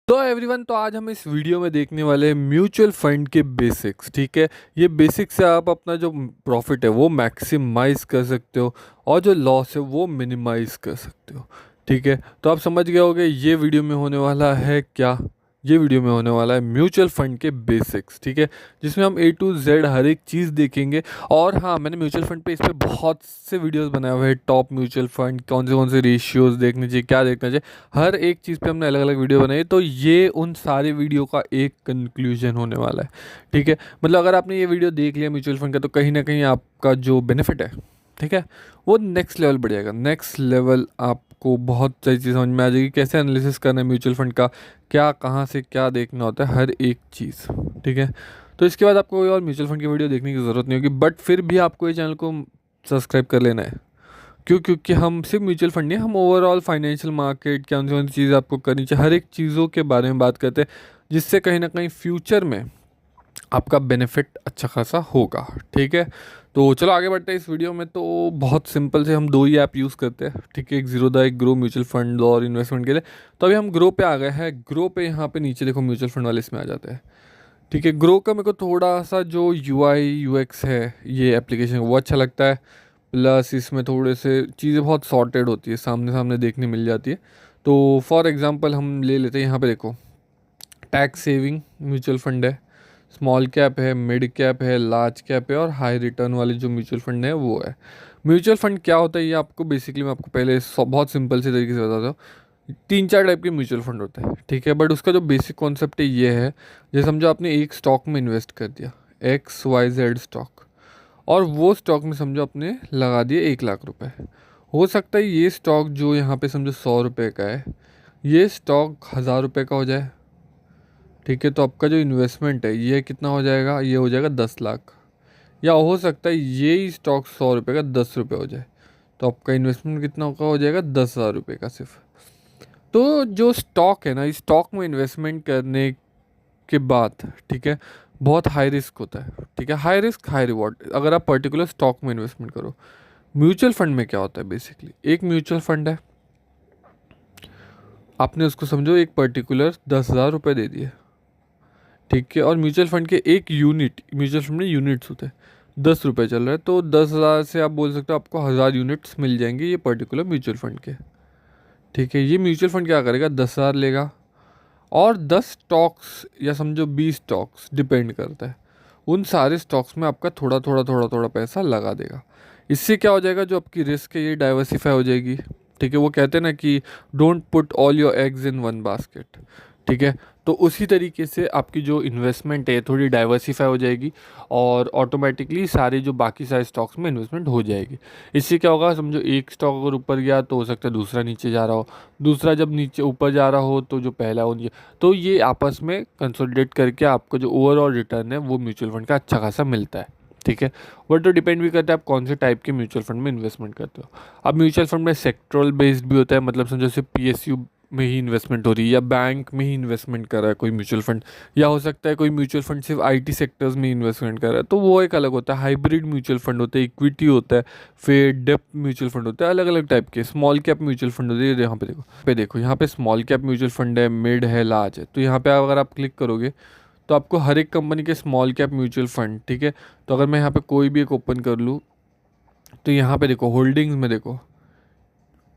तो एवरीवन, तो आज हम इस वीडियो में देखने वाले हैं म्यूचुअल फंड के बेसिक्स। ठीक है, ये बेसिक्स से आप अपना जो प्रॉफिट है वो मैक्सिमाइज कर सकते हो और जो लॉस है वो मिनिमाइज कर सकते हो। ठीक है, तो आप समझ गए होंगे ये वीडियो में होने वाला है क्या। ये वीडियो में होने वाला है म्यूचुअल फंड के बेसिक्स। ठीक है, जिसमें हम ए टू जेड हर एक चीज़ देखेंगे। और हाँ, मैंने म्यूचुअल फंड पे इस पर बहुत से वीडियोस बनाए हुए हैं। टॉप म्यूचुअल फंड कौन से रेशियोज देखने चाहिए, क्या देखना चाहिए, हर एक चीज़ पे हमने अलग अलग वीडियो बनाई है। तो ये उन सारे वीडियो का एक कंक्लूजन होने वाला है। ठीक है, मतलब अगर आपने ये वीडियो देख लिया म्यूचुअल फंड का, तो कहीं ना कहीं आपका जो बेनिफिट है, ठीक है, वो नेक्स्ट लेवल बढ़ जाएगा। नेक्स्ट लेवल आपको बहुत सारी चीज़ समझ में आ जाएगी, कैसे एनालिसिस करना है म्यूचुअल फंड का, क्या कहाँ से क्या देखना होता है, हर एक चीज़। ठीक है, तो इसके बाद आपको कोई और म्यूचुअल फंड की वीडियो देखने की ज़रूरत नहीं होगी, बट फिर भी आपको ये चैनल को सब्सक्राइब कर लेना है। क्यों? क्योंकि हम सिर्फ म्यूचुअल फंड नहीं, हम ओवरऑल फाइनेंशियल मार्केट कौन सी चीज़ आपको करनी चाहिए, हर एक चीज़ों के बारे में बात करते हैं, जिससे कहीं ना कहीं फ्यूचर में आपका बेनिफिट अच्छा खासा होगा। ठीक है, तो चलो आगे बढ़ते हैं इस वीडियो में। तो बहुत सिंपल से हम दो ही ऐप यूज़ करते हैं। ठीक है, एक ज़ीरोधा, एक ग्रो, म्यूचुअल फंड और इन्वेस्टमेंट के लिए। तो अभी हम ग्रो पे आ गए हैं। ग्रो पे यहाँ पे नीचे देखो म्यूचुअल फंड वाले इसमें आ जाते हैं। ठीक है, ग्रो का मेरे को थोड़ा सा जो UI UX है ये एप्लीकेशन वो अच्छा लगता है। प्लस इसमें थोड़े से चीज़ें बहुत सॉर्टेड होती है, सामने सामने देखने मिल जाती है। तो फॉर एग्जांपल हम ले लेते हैं, यहाँ पे देखो टैक्स सेविंग म्यूचुअल फंड है, स्मॉल कैप है, मिड कैप है, लार्ज कैप है और हाई रिटर्न वाले जो म्यूचुअल फंड है वो है। म्यूचुअल फंड क्या होता है ये आपको बेसिकली मैं आपको पहले बहुत सिंपल से तरीके से बताता हूँ। तीन चार टाइप के म्यूचुअल फंड होते हैं। ठीक है, बट उसका जो बेसिक कॉन्सेप्ट है ये है, जैसे समझो आपने एक स्टॉक में इन्वेस्ट कर दिया, XYZ स्टॉक, और वो स्टॉक में समझो आपने लगा दिए 1 लाख रुपए। हो सकता है ये स्टॉक जो यहाँ पे समझो 100 रुपये का है, ये स्टॉक 1000 रुपये का हो जाए। ठीक है, तो आपका जो इन्वेस्टमेंट है ये कितना हो जाएगा, ये हो जाएगा 10 लाख। या हो सकता है ये ही स्टॉक 100 रुपये का 10 रुपये हो जाए, तो आपका इन्वेस्टमेंट कितना का हो जाएगा, 10,000 रुपये का सिर्फ। तो जो स्टॉक है ना, इस स्टॉक में इन्वेस्टमेंट करने के बाद, ठीक है, बहुत हाई रिस्क होता है। ठीक है, हाई रिस्क हाई रिवॉर्ड अगर आप पर्टिकुलर स्टॉक में इन्वेस्टमेंट करो। म्यूचुअल फंड में क्या होता है, बेसिकली एक म्यूचुअल फंड है, आपने उसको समझो एक पर्टिकुलर 10,000 रुपये दे दिए। ठीक है, और म्यूचुअल फंड के एक यूनिट, म्यूचुअल फंड में यूनिट्स होते हैं, 10 रुपये चल रहा है, तो 10,000 से आप बोल सकते हो आपको 1000 यूनिट्स मिल जाएंगे ये पर्टिकुलर म्यूचुअल फंड के। ठीक है, ये म्यूचुअल फंड क्या करेगा, 10,000 लेगा और 10 स्टॉक्स या समझो 20 स्टॉक्स, डिपेंड करता है, उन सारे स्टॉक्स में आपका थोड़ा थोड़ा थोड़ा थोड़ा पैसा लगा देगा। इससे क्या हो जाएगा, जो आपकी रिस्क है ये डाइवर्सिफाई हो जाएगी। ठीक है, वो कहते हैं ना कि don't put all your eggs in one basket. ठीक है, तो उसी तरीके से आपकी जो इन्वेस्टमेंट है थोड़ी डाइवर्सिफाई हो जाएगी और ऑटोमेटिकली सारे जो बाकी सारे स्टॉक्स में इन्वेस्टमेंट हो जाएगी। इससे क्या होगा, समझो एक स्टॉक अगर ऊपर गया तो हो सकता है दूसरा नीचे जा रहा हो, दूसरा जब नीचे ऊपर जा रहा हो तो जो पहला हो नीचे, तो ये आपस में कंसोलिडेट करके आपको जो ओवरऑल रिटर्न है वो म्यूचुअल फंड का अच्छा खासा मिलता है। ठीक है, बट तो डिपेंड भी करता है आप कौन से टाइप के म्यूचुअल फंड में इन्वेस्टमेंट करते हो। अब म्यूचुअल फंड में सेक्टरल बेस्ड भी होता है, मतलब समझो सिर्फ PSU में ही इन्वेस्टमेंट हो रही है या बैंक में ही इन्वेस्टमेंट कर रहा है कोई म्यूचुअल फंड, या हो सकता है कोई म्यूचुअल फंड सिर्फ IT सेक्टर्स में इन्वेस्टमेंट कर रहा है, तो वो एक अलग होता है। हाइब्रिड म्यूचुअल फंड होता है, इक्विटी होता है, फिर डेप्थ म्यूचुअल फंड होता है, अलग अलग टाइप के। स्मॉल कैप म्यूचुअल फंड होते हैं, यहाँ पे देखो यहाँ पे स्मॉल कैप म्यूचुअल फंड है, मिड है, लार्ज है। तो यहाँ पे अगर आप क्लिक करोगे तो आपको हर एक कंपनी के स्मॉल कैप म्यूचुअल फंड, ठीक है, तो अगर मैं यहाँ पे कोई भी एक ओपन कर लूँ तो यहाँ पे देखो होल्डिंग्स में देखो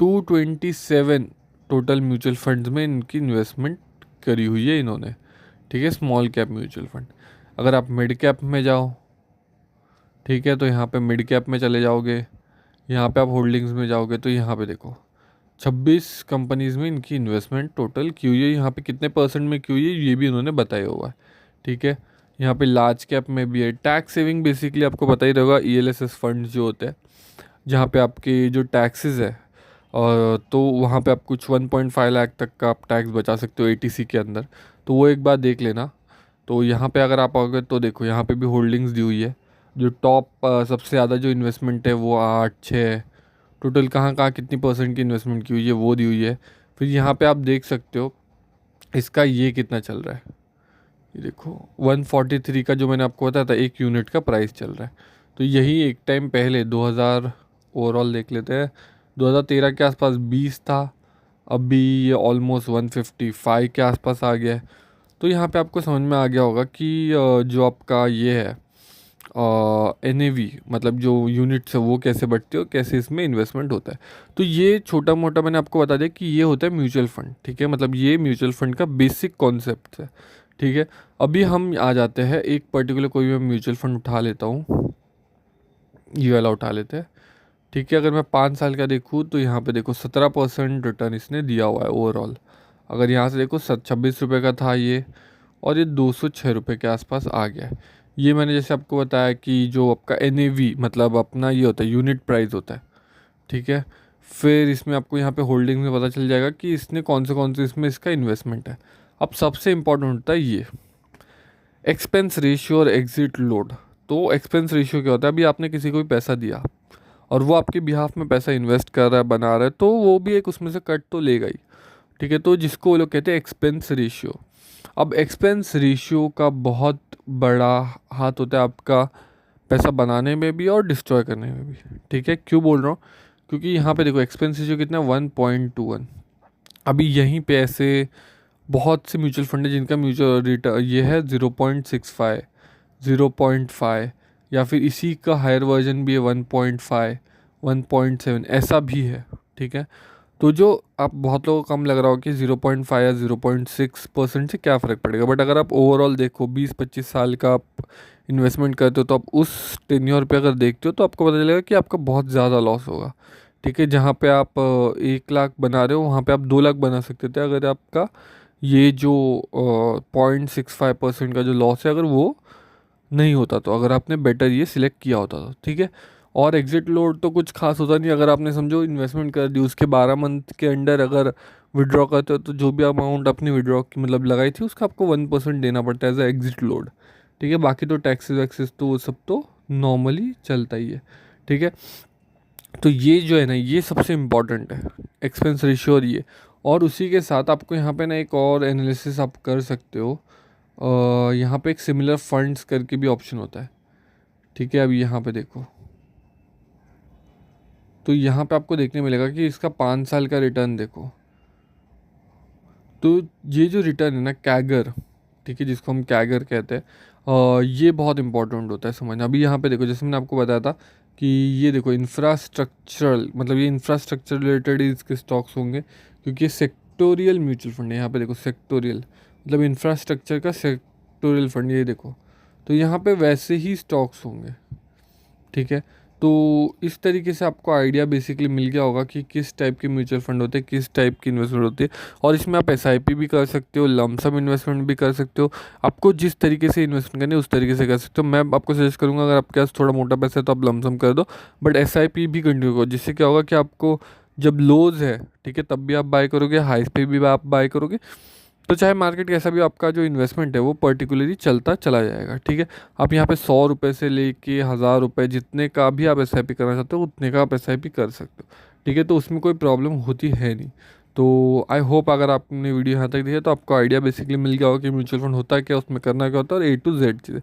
227 टोटल म्यूचुअल फंड्स में इनकी इन्वेस्टमेंट करी हुई है इन्होंने। ठीक है, स्मॉल कैप म्यूचुअल फंड। अगर आप मिड कैप में जाओ, ठीक है, तो यहाँ पे मिड कैप में चले जाओगे, यहाँ पे आप होल्डिंग्स में जाओगे तो यहाँ पे देखो 26 कंपनीज़ में इनकी इन्वेस्टमेंट टोटल की हुई है। यहाँ पे कितने परसेंट में की हुई है ये भी इन्होंने बताया हुआ है। ठीक है, यहाँ पे लार्ज कैप में भी है। टैक्स सेविंग बेसिकली आपको पता ही रहेगा, ELSS फंड जो होते हैं, जहाँ पे आपके जो टैक्सेस है, और तो वहाँ पे आप कुछ 1.5 लाख तक का आप टैक्स बचा सकते हो ATC के अंदर। तो वो एक बार देख लेना। तो यहाँ पे अगर आप आओगे तो देखो यहाँ पे भी होल्डिंग्स दी हुई है, जो टॉप सबसे ज़्यादा जो इन्वेस्टमेंट है वो 8-6, टोटल कहाँ कहाँ कितनी परसेंट की इन्वेस्टमेंट की हुई है वो दी हुई है। फिर यहाँ पे आप देख सकते हो इसका ये कितना चल रहा है, ये देखो 143 का जो मैंने आपको बताया था एक यूनिट का प्राइस चल रहा है। तो यही एक टाइम पहले 2000, ओवरऑल देख लेते हैं, 2013 के आसपास 20 था, अभी ये ऑलमोस्ट 155 के आसपास आ गया है। तो यहाँ पे आपको समझ में आ गया होगा कि जो आपका ये है NAV मतलब जो यूनिट्स है वो कैसे बढ़ती है और कैसे इसमें इन्वेस्टमेंट होता है। तो ये छोटा मोटा मैंने आपको बता दिया कि ये होता है म्यूचुअल फंड, ठीक है। मतलब ये म्यूचुअल फंड का बेसिक कॉन्सेप्ट है, ठीक है। अभी हम आ जाते हैं एक पर्टिकुलर कोई मैं म्यूचुअल फंड उठा लेता हूँ, ये वाला उठा लेते हैं, ठीक है। अगर मैं 5 साल का देखूँ तो यहाँ पे देखो 17% रिटर्न इसने दिया हुआ है ओवरऑल। अगर यहाँ से देखो 26 रुपये का था ये, और ये 206 रुपये के आसपास आ गया है। ये मैंने जैसे आपको बताया कि जो आपका NAV मतलब अपना ये होता है यूनिट प्राइस होता है, ठीक है। फिर इसमें आपको यहाँ पे होल्डिंग में पता चल जाएगा कि इसने कौन से इसमें इसका इन्वेस्टमेंट है। अब सबसे इम्पोर्टेंट होता है ये एक्सपेंस रेशियो और एग्जिट लोड। तो एक्सपेंस रेशियो क्या होता है, अभी आपने किसी को भी पैसा दिया और वो आपके बिहाफ में पैसा इन्वेस्ट कर रहा है, बना रहा है, तो वो भी एक उसमें से कट तो लेगा ही, ठीक है। तो जिसको वो लोग कहते हैं एक्सपेंस रेशियो। अब एक्सपेंस रेशियो का बहुत बड़ा हाथ होता है आपका पैसा बनाने में भी और डिस्ट्रॉय करने में भी, ठीक है। क्यों बोल रहा हूँ, क्योंकि यहाँ पे देखो एक्सपेंस रेशियो कितना 1.21। अभी यहीं पे ऐसे बहुत से म्यूचुअल फंड है जिनका म्यूचुअल रिटर्न ये है 0.65, 0.5, या फिर इसी का हायर वर्जन भी है 1.5, 1.7 ऐसा भी है, ठीक है। तो जो आप बहुत लोगों को कम लग रहा हो कि 0.5 या 0.6% से क्या फ़र्क पड़ेगा, बट अगर आप ओवरऑल देखो 20-25 साल का आप इन्वेस्टमेंट करते हो तो आप उस टेन्योर पे अगर देखते हो तो आपको पता चलेगा कि आपका बहुत ज़्यादा लॉस होगा, ठीक है। जहाँ पे आप 1 लाख बना रहे हो वहाँ पे आप 2 लाख बना सकते थे अगर आपका ये जो 0.65% का जो लॉस है अगर वो नहीं होता, तो अगर आपने बेटर ये सिलेक्ट किया होता तो, ठीक है। और एग्जिट लोड तो कुछ खास होता नहीं, अगर आपने समझो इन्वेस्टमेंट कर दी उसके 12 मंथ के अंडर अगर विड्रॉ करते हो तो जो भी अमाउंट अपनी विड्रॉ की मतलब लगाई थी उसका आपको 1% देना पड़ता है एज ए एग्जिट लोड, ठीक है। बाकी तो टैक्सेस वैक्सेस तो वो सब तो नॉर्मली चलता ही है, ठीक है। तो ये जो है ना ये सबसे इम्पॉर्टेंट है एक्सपेंस रेशियो और ये। और उसी के साथ आपको यहाँ पे ना एक और एनालिसिस आप कर सकते हो, यहाँ पे एक सिमिलर फंड्स करके भी ऑप्शन होता है, ठीक है। अब यहाँ पे देखो तो यहाँ पे आपको देखने मिलेगा कि इसका 5 साल का रिटर्न देखो। तो ये जो रिटर्न है ना कैगर, ठीक है, जिसको हम कैगर कहते हैं, ये बहुत इंपॉर्टेंट होता है समझना। अभी यहाँ पे देखो जैसे मैंने आपको बताया था कि ये देखो इंफ्रास्ट्रक्चरल मतलब ये इंफ्रास्ट्रक्चर रिलेटेड इसके स्टॉक्स होंगे क्योंकि ये सेक्टोरियल म्यूचुअल फंड है। यहाँ पे देखो सेक्टोरियल मतलब इंफ्रास्ट्रक्चर का सेक्टोरियल फंड, ये देखो। तो यहाँ पे वैसे ही स्टॉक्स होंगे, ठीक है। तो इस तरीके से आपको आइडिया बेसिकली मिल गया होगा कि किस टाइप के म्यूचुअल फंड होते हैं, किस टाइप की इन्वेस्टमेंट होती है। और इसमें आप SIP भी कर सकते हो, लमसम इन्वेस्टमेंट भी कर सकते हो, आपको जिस तरीके से इन्वेस्टमेंट करनी है उस तरीके से कर सकते हो। मैं आपको सजेस्ट करूँगा अगर आपके पास थोड़ा मोटा पैसा है तो आप लमसम कर दो, बट SIP भी कंटिन्यू करो, जिससे क्या होगा कि आपको जब लोज है, ठीक है, तब भी आप बाय करोगे, हाइस पे भी आप बाय करोगे, तो चाहे मार्केट कैसा भी आपका जो इन्वेस्टमेंट है वो पर्टिकुलरली चलता चला जाएगा, ठीक है। आप यहाँ पे 100 रुपये से लेके 1000 रुपये जितने का भी आप SIP करना चाहते हो उतने का आप SIP कर सकते हो, ठीक है। तो उसमें कोई प्रॉब्लम होती है नहीं। तो आई होप अगर आपने वीडियो यहाँ तक देखी तो आपको आइडिया बेसिकली मिल गया होगा कि म्यूचुअल फंड होता है क्या, उसमें करना क्या होता है और A to Z चीज़ें।